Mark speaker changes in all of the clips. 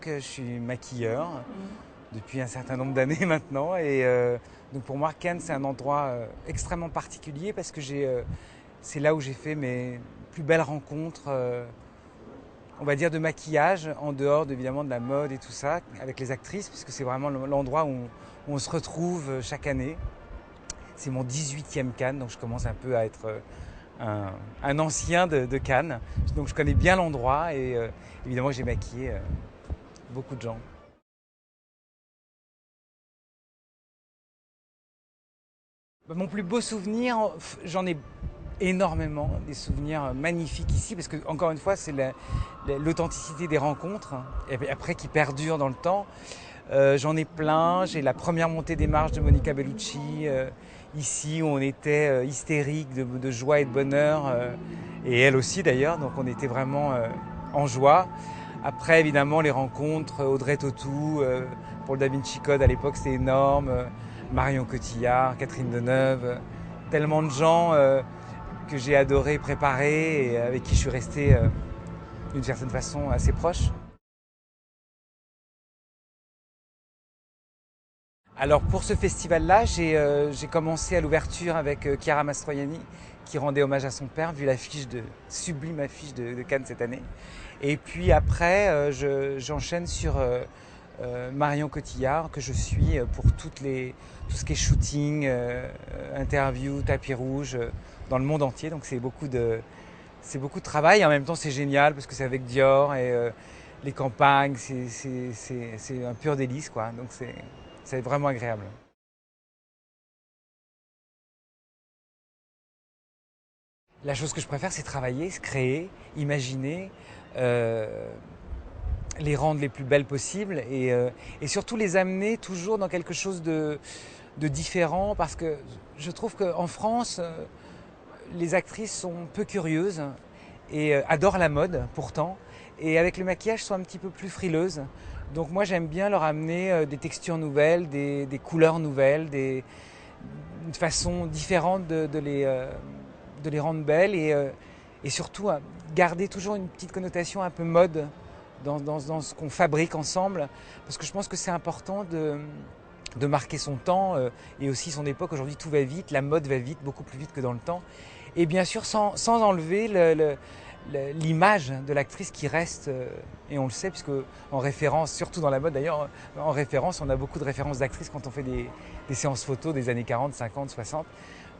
Speaker 1: je suis maquilleur depuis un certain nombre d'années maintenant. Et donc pour moi, Cannes, c'est un endroit extrêmement particulier parce que c'est là où j'ai fait mes plus belles rencontres, on va dire, de maquillage, en dehors évidemment de la mode et tout ça, avec les actrices, puisque c'est vraiment l'endroit où on se retrouve chaque année. C'est mon 18e Cannes, donc je commence un peu à être un ancien de Cannes. Donc je connais bien l'endroit et évidemment j'ai maquillé beaucoup de gens. Mon plus beau souvenir, j'en ai énormément, des souvenirs magnifiques ici, parce que encore une fois c'est l'authenticité des rencontres, et après qui perdurent dans le temps. J'en ai plein. J'ai la première montée des marches de Monica Bellucci ici, où on était hystérique de joie et de bonheur, et elle aussi d'ailleurs, donc on était vraiment en joie. Après évidemment les rencontres, Audrey Tautou pour le Da Vinci Code à l'époque, c'était énorme, Marion Cotillard, Catherine Deneuve, tellement de gens que j'ai adoré préparer et avec qui je suis resté d'une certaine façon assez proche. Alors pour ce festival-là, j'ai commencé à l'ouverture avec Chiara Mastroianni qui rendait hommage à son père, vu sublime affiche de Cannes cette année. Et puis après, j'enchaîne sur Marion Cotillard, que je suis pour tout ce qui est shooting, interview, tapis rouge, dans le monde entier. Donc c'est beaucoup de travail, et en même temps c'est génial parce que c'est avec Dior et les campagnes, c'est un pur délice, quoi. Donc c'est vraiment agréable. La chose que je préfère, c'est travailler, se créer, imaginer, euh, les rendre les plus belles possibles et surtout les amener toujours dans quelque chose de différent, parce que je trouve qu'en France, les actrices sont peu curieuses et adorent la mode pourtant, et avec le maquillage sont un petit peu plus frileuses. Donc moi j'aime bien leur amener des textures nouvelles, des couleurs nouvelles, une façon différente de les rendre belles, et surtout garder toujours une petite connotation un peu mode dans ce qu'on fabrique ensemble, parce que je pense que c'est important de marquer son temps et aussi son époque. Aujourd'hui tout va vite, la mode va vite, beaucoup plus vite que dans le temps, et bien sûr sans enlever l'image de l'actrice qui reste, et on le sait puisque en référence, surtout dans la mode d'ailleurs, en référence, on a beaucoup de références d'actrices quand on fait des séances photos des années 40, 50, 60.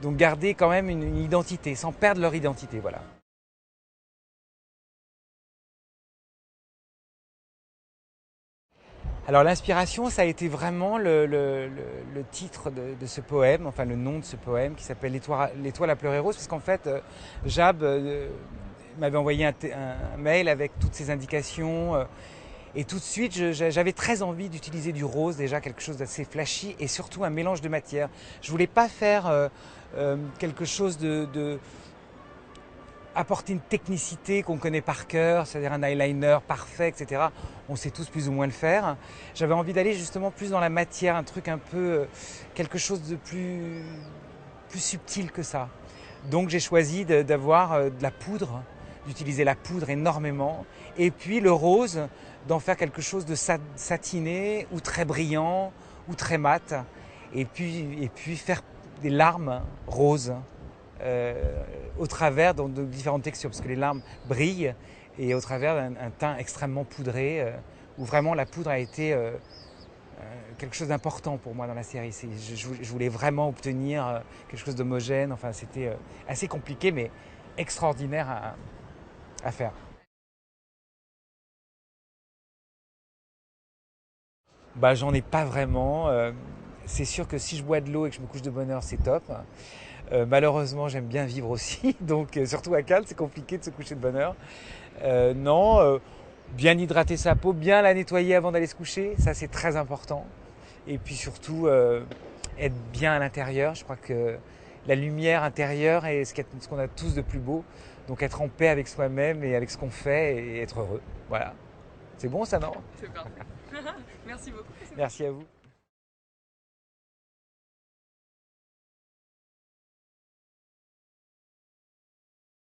Speaker 1: Donc garder quand même une identité, sans perdre leur identité, voilà. Alors l'inspiration, ça a été vraiment le titre de ce poème, enfin le nom de ce poème qui s'appelle L'étoile à pleurer rose, parce qu'en fait, Jab m'avait envoyé un mail avec toutes ces indications, et tout de suite j'avais très envie d'utiliser du rose, déjà quelque chose d'assez flashy, et surtout un mélange de matières. Je voulais pas faire quelque chose apporter une technicité qu'on connaît par cœur, c'est-à-dire un eyeliner parfait, etc. On sait tous plus ou moins le faire. J'avais envie d'aller justement plus dans la matière, un truc un peu, quelque chose de plus subtil que ça. Donc j'ai choisi d'avoir de la poudre, d'utiliser la poudre énormément, et puis le rose, d'en faire quelque chose de satiné, ou très brillant, ou très mat, et puis faire des larmes roses au travers de différentes textures, parce que les larmes brillent, et au travers d'un teint extrêmement poudré, où vraiment la poudre a été quelque chose d'important pour moi dans la série. Je voulais vraiment obtenir quelque chose d'homogène, enfin c'était assez compliqué mais extraordinaire à faire. Bah, j'en ai pas vraiment. C'est sûr que si je bois de l'eau et que je me couche de bonne heure, c'est top. Malheureusement, j'aime bien vivre aussi, donc surtout à Cannes, c'est compliqué de se coucher de bonne heure. Non, bien hydrater sa peau, bien la nettoyer avant d'aller se coucher, ça c'est très important. Et puis surtout, être bien à l'intérieur. Je crois que la lumière intérieure est ce qu'on a tous de plus beau. Donc être en paix avec soi-même et avec ce qu'on fait et être heureux. Voilà. C'est bon ça, non?
Speaker 2: C'est parfait. Merci beaucoup.
Speaker 1: Merci à vous.